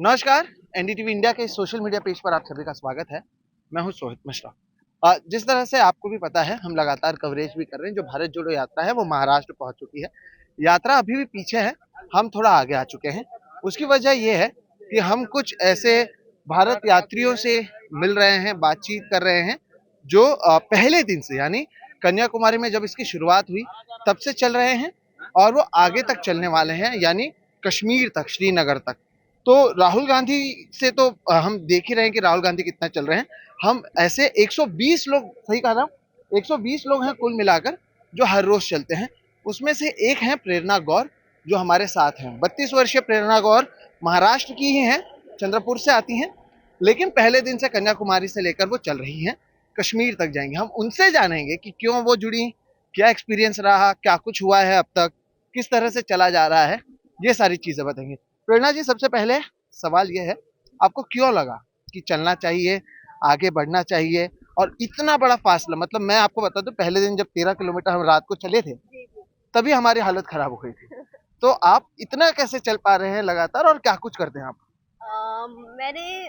नमस्कार। NDTV India के social media page पर आप सभी का स्वागत है। मैं हूं सोहित मिश्रा। जिस तरह से आपको भी पता है, हम लगातार कवरेज भी कर रहे हैं। जो भारत जोड़ो यात्रा है वो महाराष्ट्र पहुंच चुकी है। यात्रा अभी भी पीछे है, हम थोड़ा आगे आ चुके हैं। उसकी वजह ये है कि हम कुछ ऐसे भारत यात्रियों से मिल रहे हैं, बातचीत कर रहे हैं जो पहले दिन से, यानी कन्याकुमारी में जब इसकी शुरुआत हुई तब से चल रहे हैं और वो आगे तक चलने वाले हैं, यानी कश्मीर तक, श्रीनगर तक। तो राहुल गांधी से तो हम देख ही रहे हैं कि राहुल गांधी कितना चल रहे हैं। हम ऐसे 120 लोग, सही कहा ना, 120 लोग हैं कुल मिलाकर जो हर रोज चलते हैं। उसमें से एक है प्रेरणा गौर जो हमारे साथ हैं। 32 वर्षीय प्रेरणा गौर महाराष्ट्र की ही हैं, चंद्रपुर से आती हैं, लेकिन पहले दिन से कन्याकुमारी से लेकर वो चल रही हैं, कश्मीर तक जाएंगे। हम उनसे जानेंगे कि क्यों वो जुड़ी, क्या एक्सपीरियंस रहा, क्या कुछ हुआ है अब तक, किस तरह से चला जा रहा है, ये सारी चीजें बताएंगे। प्रेरणा जी, सबसे पहले सवाल ये है, आपको क्यों लगा कि चलना चाहिए, आगे बढ़ना चाहिए और इतना बड़ा फासला? मतलब मैं आपको बता दूं, पहले दिन जब 13 किलोमीटर हम रात को चले थे तभी हमारी हालत खराब हो गई थी। तो आप इतना कैसे चल पा रहे हैं लगातार और क्या कुछ करते हैं आप? मैंने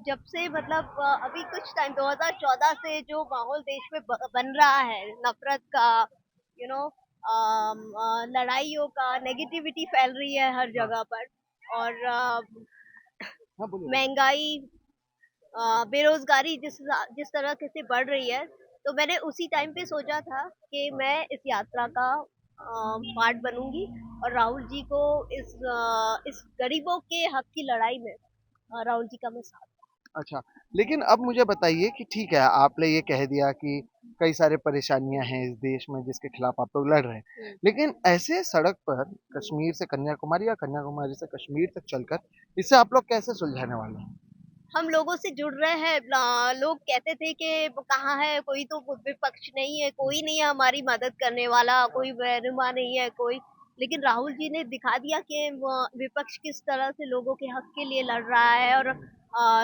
जब से मतलब अभी कुछ टाइम 2014 से जो माहौल देश में बन रहा है, नफरत का, यू नो, लड़ाइयों का, नेगेटिविटी फैल रही है हर हाँ, जगह पर। और हाँ, बोलिए बोलिए। महंगाई, बेरोजगारी जिस जिस तरह के से बढ़ रही है, तो मैंने उसी टाइम पे सोचा था कि हाँ, मैं इस यात्रा का पार्ट बनूंगी और राहुल जी को इस गरीबों के हक की लड़ाई में राहुल जी का मैं साथ। अच्छा। लेकिन अब मुझे बताइए कि ठीक है, आपने ये कह दिया कि कई सारे परेशानियां हैं इस देश में जिसके खिलाफ आप लोग लड़ रहे हैं, हम्म, लेकिन ऐसे सड़क पर कश्मीर से कन्याकुमारी या कन्याकुमारी से कश्मीर तक चलकर इसे आप लोग कैसे सुलझाने वाले हैं? हम लोगों से जुड़ रहे हैं। लोग कहते थे कि कहाँ है कोई, तो विपक्ष नहीं है, कोई नहीं है हमारी मदद करने वाला, कोई रहनुमा नहीं है कोई। लेकिन राहुल जी ने दिखा दिया कि विपक्ष किस तरह से लोगों के हक के लिए लड़ रहा है और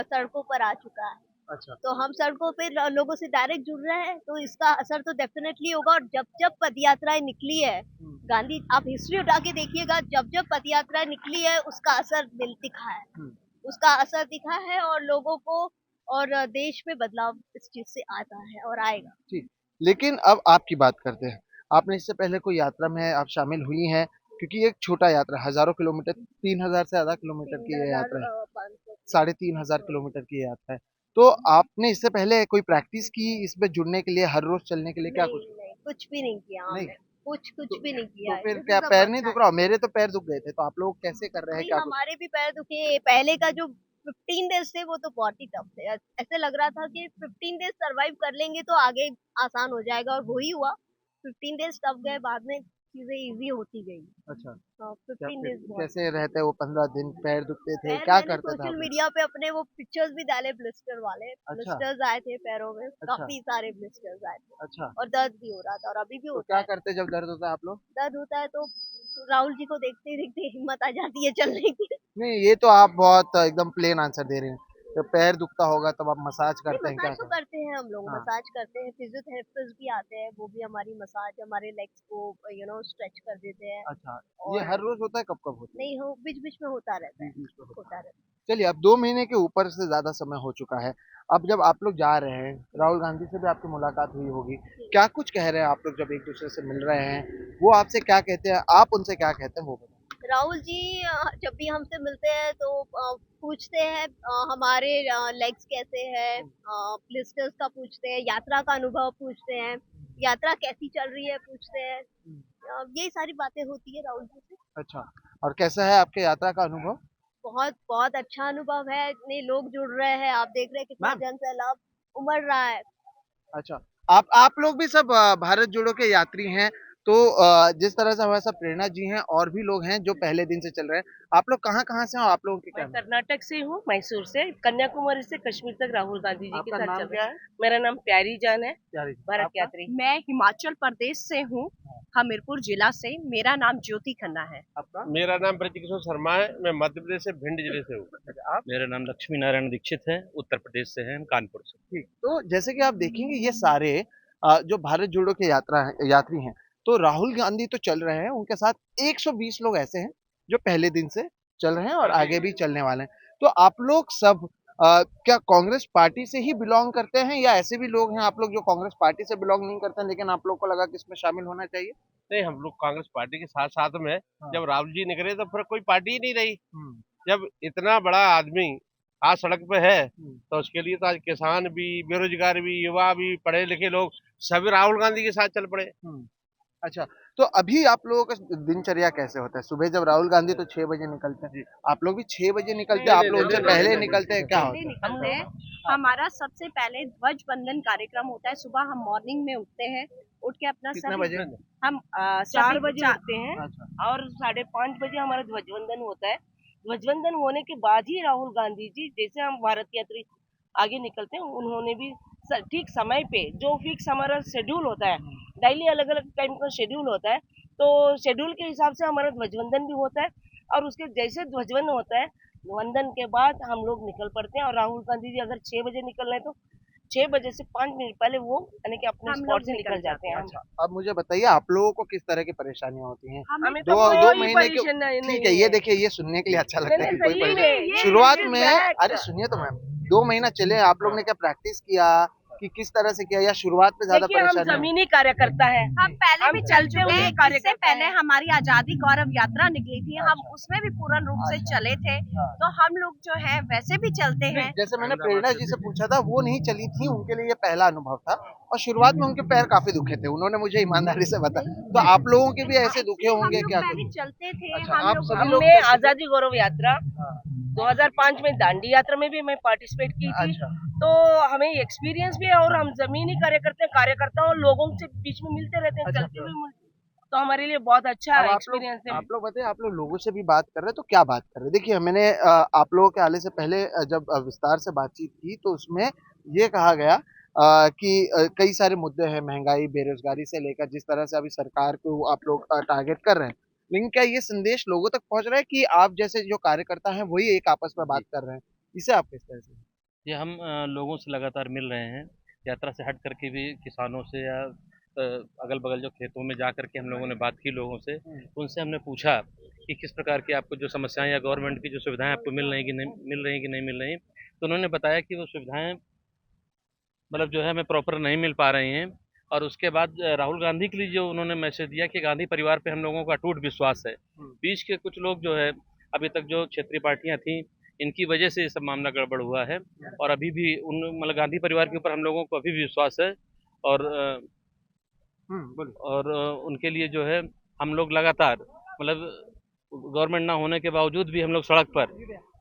सड़कों पर आ चुका है। अच्छा। तो हम सड़कों पे लोगों से डायरेक्ट जुड़ रहे हैं, तो इसका असर तो डेफिनेटली होगा। और जब जब पद यात्राएं निकली है, हम्म, गांधी, आप हिस्ट्री उठा के देखिएगा, जब जब पद यात्राएं निकली है उसका असर मिल दिखा है। हम्म, उसका असर दिखा है और लोगों को, और देश में बदलाव इस चीज से आता है और आएगा। ठीक। लेकिन अब आपकी बात करते हैं। आपने इससे पहले कोई यात्रा में आप शामिल हुई हैं? क्योंकि ये एक छोटा यात्रा, हजारों किलोमीटर, 3,000 से ज्यादा किलोमीटर तीन की ये हजार यात्रा है। पाँच सौ 3,500 किलोमीटर की ये यात्रा है। तो आपने इससे पहले कोई प्रैक्टिस की इसमें जुड़ने के लिए, हर रोज चलने के लिए, क्या नहीं कुछ? नहीं, कुछ भी नहीं किया नहीं। हमने। कुछ तो कुछ भी नहीं किया तो है, फिर दिस क्या इज द पैर फर्स्ट नहीं दुख टाइम। रहा हो? मेरे तो पैर दुख गए थे। तो आप लोग कैसे कर रहे हैं, नहीं, क्या कुछ? हमारे भी पैर दुखे। पहले का जो 15 डेज थे वो तो बहुत ही टफ थे। ऐसे लग रहा था कि 15 डेज सरवाइव कर लेंगे तो आगे आसान हो जाएगा, और वही हुआ। 15 डेज टफ गए, बाद में चीजें इजी होती गई। अच्छा। हाँ, क्या 15 डेज फिर बहुत। कैसे रहते वो 15 दिन? पैर दुखते थे, पैर, क्या मैंने करते थे सोशल आप लोग? मीडिया पे अपने वो पिक्चर्स भी डाले, ब्लिस्टर वाले अच्छा। ब्लिस्टर्स आए थे पैरों में, अच्छा। काफी सारे ब्लिस्टर्स आए थे। अच्छा। और दर्द भी हो रहा था, और अभी भी तो होता क्या है। करते जब दर्द होता है आप लोग? दर्द होता है तो राहुल जी को देखते ही देखते हिम्मत आ जाती है चलने की। नहीं, ये तो आप बहुत एकदम प्लेन आंसर दे रहे हैं। जब पैर दुखता होगा तब आप मसाज नहीं, करते हैं, क्या मसाज तो करते करते हैं हम लोग, हैं? हाँ। मसाज करते हैं। फिजियोथेरेपिस्ट भी आते हैं, वो भी हमारी मसाज, हमारे लेग्स को स्ट्रेच कर देते हैं। अच्छा। ये और हर रोज होता है, कब कब होता है? नहीं, हो बीच बीच में होता रहता है। बीच बीच में होता होता है। रहता चलिए, अब 2 महीने के ऊपर से ज्यादा समय हो चुका है। अब जब आप लोग जा रहे हैं, राहुल गांधी से भी आपकी मुलाकात हुई होगी। है। क्या कुछ कह रहे हैं आप लोग जब एक दूसरे से मिल रहे हैं? वो आपसे क्या कहते हैं, आप उनसे क्या कहते हैं, वो बताओ। राहुल जी जब भी हमसे मिलते हैं तो पूछते हैं हमारे लेग्स कैसे हैं, ब्लिस्टर्स का पूछते हैं, यात्रा का अनुभव पूछते हैं, यात्रा कैसी चल रही है पूछते हैं। यही सारी बातें होती है राहुल जी से। अच्छा। और कैसा है आपके यात्रा का अनुभव? बहुत बहुत अच्छा अनुभव है, इतने लोग जुड़ रहे हैं, आप देख रहे हैं कितना मैम। जन सैलाब उमड़ रहा है। अच्छा। आप लोग भी सब भारत जोड़ो के यात्री हैं। तो जिस तरह से हमारे साथ प्रेरणा जी हैं और भी लोग हैं जो पहले दिन से चल रहे हैं। आप लोग कहाँ कहाँ से हो? आप लोगों के मैं क्या नाम? कर्नाटक से हूँ, मैसूर से। कन्याकुमारी से कश्मीर तक राहुल गांधी जी के आपका साथ नाम चल रहे क्या हैं। है? मेरा नाम प्यारी जान है, प्यारी जी, भारत आपका? यात्री। मैं हिमाचल प्रदेश से हूँ, हमीरपुर जिला से। मेरा नाम ज्योति खन्ना है। आपका? मेरा नाम ब्रजकिशोर शर्मा है। मैं मध्य प्रदेश से भिंड जिले से हूँ। अच्छा, आप? मेरा नाम लक्ष्मी नारायण दीक्षित है, उत्तर प्रदेश से हैं, कानपुर से। ठीक। तो जैसे कि आप देखेंगे, ये सारे जो भारत जोड़ो के यात्री हैं। तो राहुल गांधी तो चल रहे हैं, उनके साथ 120 लोग ऐसे हैं जो पहले दिन से चल रहे हैं और आगे भी चलने वाले हैं। तो आप लोग सब क्या कांग्रेस पार्टी से ही बिलोंग करते हैं या ऐसे भी लोग हैं आप लोग जो कांग्रेस पार्टी से बिलोंग नहीं करते हैं लेकिन आप लोग को लगा कि इसमें शामिल होना चाहिए? नहीं, हम लोग कांग्रेस पार्टी के साथ साथ में हाँ। जब राहुल जी निकले तो फिर कोई पार्टी ही नहीं रही। हम्म, जब इतना बड़ा आदमी आज सड़क पे है हम्म, तो उसके लिए तो आज किसान भी, बेरोजगार भी, युवा भी, पढ़े लिखे लोग सभी राहुल गांधी के साथ चल पड़े। हम्म। अच्छा, तो अभी आप लोगों का दिनचर्या कैसे होता है? सुबह जब राहुल गांधी तो 6 बजे निकलते हैं, आप लोग भी 6 बजे निकलते हैं? आप लोग उनसे पहले निकलते हैं, क्या होता है? निकलते हैं। हमारा सबसे पहले ध्वज वंदन कार्यक्रम होता है। सुबह हम मॉर्निंग में उठते हैं, उठ के अपना कितने सभी बजे? हम 4 बजे उठते हैं अच्छा, और 5:30 बजे हमारा ध्वजवंदन होता है। ध्वजवंदन होने के बाद ही राहुल गांधी जी, जैसे हम भारत यात्री आगे निकलते हैं, उन्होंने भी ठीक समय पे, जो फिक्स हमारा शेड्यूल होता है, डेली अलग अलग टाइम का शेड्यूल होता है, तो शेड्यूल के हिसाब से हमारा ध्वजवंदन भी होता है। और उसके जैसे ध्वजवंदन होता है, वंदन के बाद हम लोग निकल पड़ते हैं। और राहुल गांधी जी अगर 6 बजे निकल रहे हैं तो 6 बजे से 5 मिनट पहले वो यानी कि अपने हम स्पॉट लोग से निकल निकल जाते हैं। अच्छा। अब मुझे बताइए आप लोगों को किस तरह की परेशानियां होती हैं? हमें दो तो दो कोई महीने के परेशानी नहीं ठीक है, ये देखिए ये सुनने के लिए अच्छा लगता है नहीं, कि कोई सही परेशानी में, शुरुआत ये में fact। अरे सुनिए तो मैम 2 महीना चले आप लोग ने क्या प्रैक्टिस किया कि किस तरह से किया या शुरुआत में ज्यादा देखिए, हम परेशानी हुई? जमीनी कार्यकर्ता है। हम पहले हम भी चल चलते चुके हुए हैं। इससे कार्यकर्ता पहले हैं। हमारी आजादी गौरव यात्रा निकली थी, हम उसमें भी पूर्ण रूप से चले थे। तो हम लोग जो है वैसे भी चलते हैं। जैसे मैंने प्रेरणा जी से पूछा था वो नहीं चली थी, उनके लिए ये पहला अनुभव था और शुरुआत में उनके पैर काफी दुखे थे, उन्होंने मुझे ईमानदारी से बताया। तो आप लोगों के भी ऐसे दुखे हम होंगे लोग क्या पहले कुछ? चलते थे। अच्छा, हम आप लोग सभी लोग हमने चलते थे? आजादी गौरव यात्रा 2005 में दांडी यात्रा में भी मैं पार्टिसिपेट की थी। अच्छा। तो हमें एक्सपीरियंस भी है और हम जमीनी कार्यकर्ता और लोगों से बीच में मिलते रहते हैं, अच्छा। चलते हुए मिलते। तो हमारे लिए बहुत अच्छा अब एक्सपीरियंस है। आप लोग बताइए आप लोग लोगों से भी बात कर रहे हैं तो क्या बात कर रहे हैं? देखिए मैंने आप लोगों के आने से पहले जब विस्तार से बातचीत की तो उसमें ये कहा गया कि कई सारे मुद्दे हैं महंगाई, बेरोजगारी से लेकर जिस तरह से अभी सरकार को आप लोग टारगेट कर रहे हैं। लेकिन क्या ये संदेश लोगों तक पहुंच रहा है कि आप जैसे जो कार्यकर्ता हैं वही एक आपस में बात कर रहे हैं? इसे आप किस तरह से? ये हम लोगों से लगातार मिल रहे हैं। यात्रा से हट करके भी किसानों से या अगल-बगल जो खेतों में जा करके हम लोगों ने बात की लोगों से। उनसे हमने पूछा कि किस प्रकार की आपको जो समस्याएँ या गवर्नमेंट की जो सुविधाएँ आपको मिल रही हैं कि नहीं मिल रही? तो उन्होंने बताया कि वो सुविधाएँ मतलब जो है हमें प्रॉपर नहीं मिल पा रही हैं। और उसके बाद राहुल गांधी के लिए जो उन्होंने मैसेज दिया कि गांधी परिवार पे हम लोगों का अटूट विश्वास है। बीच के कुछ लोग जो है अभी तक जो क्षेत्रीय पार्टियां थीं, इनकी वजह से ये सब मामला गड़बड़ हुआ है। और अभी भी उन मतलब गांधी परिवार के ऊपर हम लोगों को अभी भी विश्वास है। और बोलिए। उनके लिए जो है हम लोग लगातार मतलब गवर्नमेंट ना होने के बावजूद भी हम लोग सड़क पर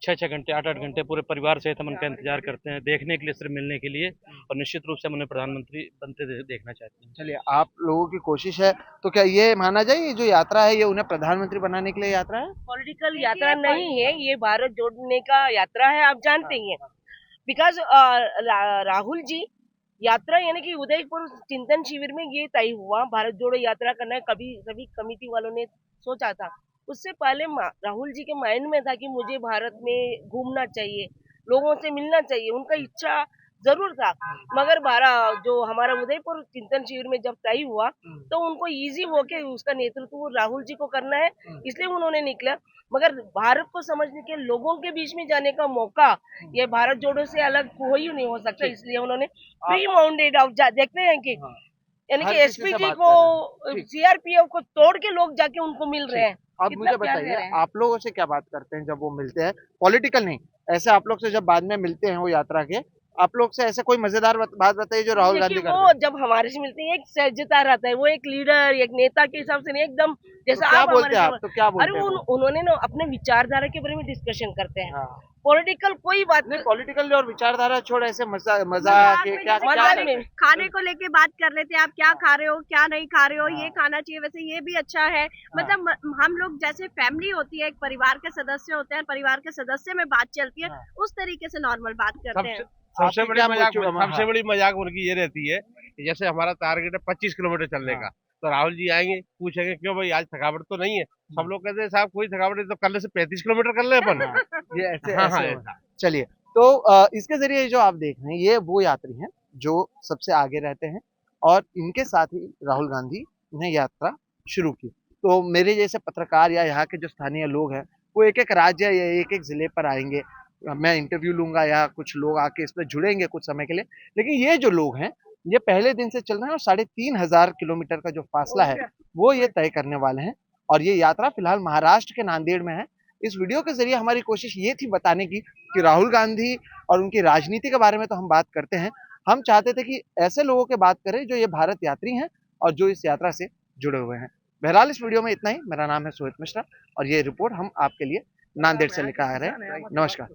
6-6 घंटे 8-8 घंटे पूरे परिवार सहित हम उनका इंतजार करते हैं, देखने के लिए, सिर्फ मिलने के लिए। और निश्चित रूप से हम उन्हें प्रधानमंत्री बनते देखना चाहते हैं। चलिए आप लोगों की कोशिश है तो क्या ये माना जाए ये जो यात्रा है ये उन्हें प्रधानमंत्री बनाने के लिए यात्रा है? पॉलिटिकल यात्रा नहीं है, ये भारत जोड़ने का यात्रा है, आप जानते ही हैं। बिकॉज राहुल जी यात्रा यानी कि उदयपुर चिंतन शिविर में ये तय हुआ भारत जोड़ो यात्रा करना है। कभी सभी कमेटी वालों ने सोचा था, उससे पहले राहुल जी के माइंड में था कि मुझे भारत में घूमना चाहिए, लोगों से मिलना चाहिए, उनका इच्छा जरूर था। मगर जो हमारा उदयपुर चिंतन शिविर में जब तय हुआ तो उनको इजी हो के उसका नेतृत्व राहुल जी को करना है, इसलिए उन्होंने निकला। मगर भारत को समझने के लोगों के बीच में जाने का मौका ये भारत जोड़ो से अलग कोई नहीं हो सकता, इसलिए उन्होंने प्री माउंटेड ऑफ देखते हैं कि यानी कि हर किसी से एसपीजी बात को कर रहे हैं। सीआरपीएफ को तोड़ के लोग जाके उनको मिल रहे हैं। अब कितना मुझे प्यार दे रहे बताइए हैं। आप लोगों से क्या बात करते हैं जब वो मिलते हैं? पॉलिटिकल नहीं, ऐसे आप लोग से जब बाद में मिलते हैं वो यात्रा के, आप लोग से ऐसे कोई मजेदार बात बताइए जो राहुल गांधी देखिए, करते वो हैं। जब हमारे से मिलते हैं एक सहजता रहता है, वो एक लीडर एक नेता के हिसाब से नहीं, एकदम तो जैसा क्या आप बोलते हमारे हैं से आप? तो क्या अरे बोलते हैं? उन्होंने ना अपने विचारधारा के बारे में डिस्कशन करते हैं। हाँ। पॉलिटिकल कोई बात नहीं नहीं, पॉलिटिकल और विचारधारा छोड़ ऐसे मजाक मजाक के में क्या जैसे क्या मजाक करते में हैं? खाने को लेके बात कर लेते हैं, आप क्या खा रहे हो क्या नहीं खा रहे हो, ये खाना चाहिए, वैसे ये भी अच्छा है। मतलब हम लोग जैसे फैमिली होती है, एक परिवार के सदस्य होते हैं, परिवार के सदस्य में बात चलती है, उस तरीके से नॉर्मल बात करते हैं। सबसे आपकी बड़ी क्या मजाक मोटिव- सबसे हाँ। बड़ी मजाक उनकी ये रहती है कि जैसे हमारा टारगेट है 25 किलोमीटर चलने का, तो राहुल जी आएंगे पूछेंगे क्यों भाई आज थकावट तो नहीं है? सब लोग कहते हैं साहब कोई थकावट नहीं, तो कल से 35 किलोमीटर कर ले अपन। ये ऐसे हाँ, ऐसे हाँ, होता है। ऐसा। चलिए तो इसके जरिए जो आप देख रहे हैं ये वो यात्री हैं जो सबसे आगे रहते हैं और इनके साथ ही राहुल गांधी ने यात्रा शुरू की। तो मेरे जैसे पत्रकार या यहाँ के जो स्थानीय लोग हैं वो एक एक राज्य या एक एक जिले पर आएंगे, मैं इंटरव्यू लूंगा या कुछ लोग आके इस पर जुड़ेंगे कुछ समय के लिए। लेकिन ये जो लोग हैं ये पहले दिन से चल रहे हैं और 3,500 किलोमीटर का जो फासला है वो ये तय करने वाले हैं। और ये यात्रा फिलहाल महाराष्ट्र के नांदेड़ में है। इस वीडियो के जरिए हमारी कोशिश ये थी बताने की कि राहुल गांधी और उनकी राजनीति के बारे में तो हम बात करते हैं, हम चाहते थे कि ऐसे लोगों के बात करें जो ये भारत यात्री हैं और जो इस यात्रा से जुड़े हुए हैं। बहरहाल इस वीडियो में इतना ही। मेरा नाम है सोहित मिश्रा और ये रिपोर्ट हम आपके लिए नांदेड़ से लेकर आ रहे हैं। नमस्कार।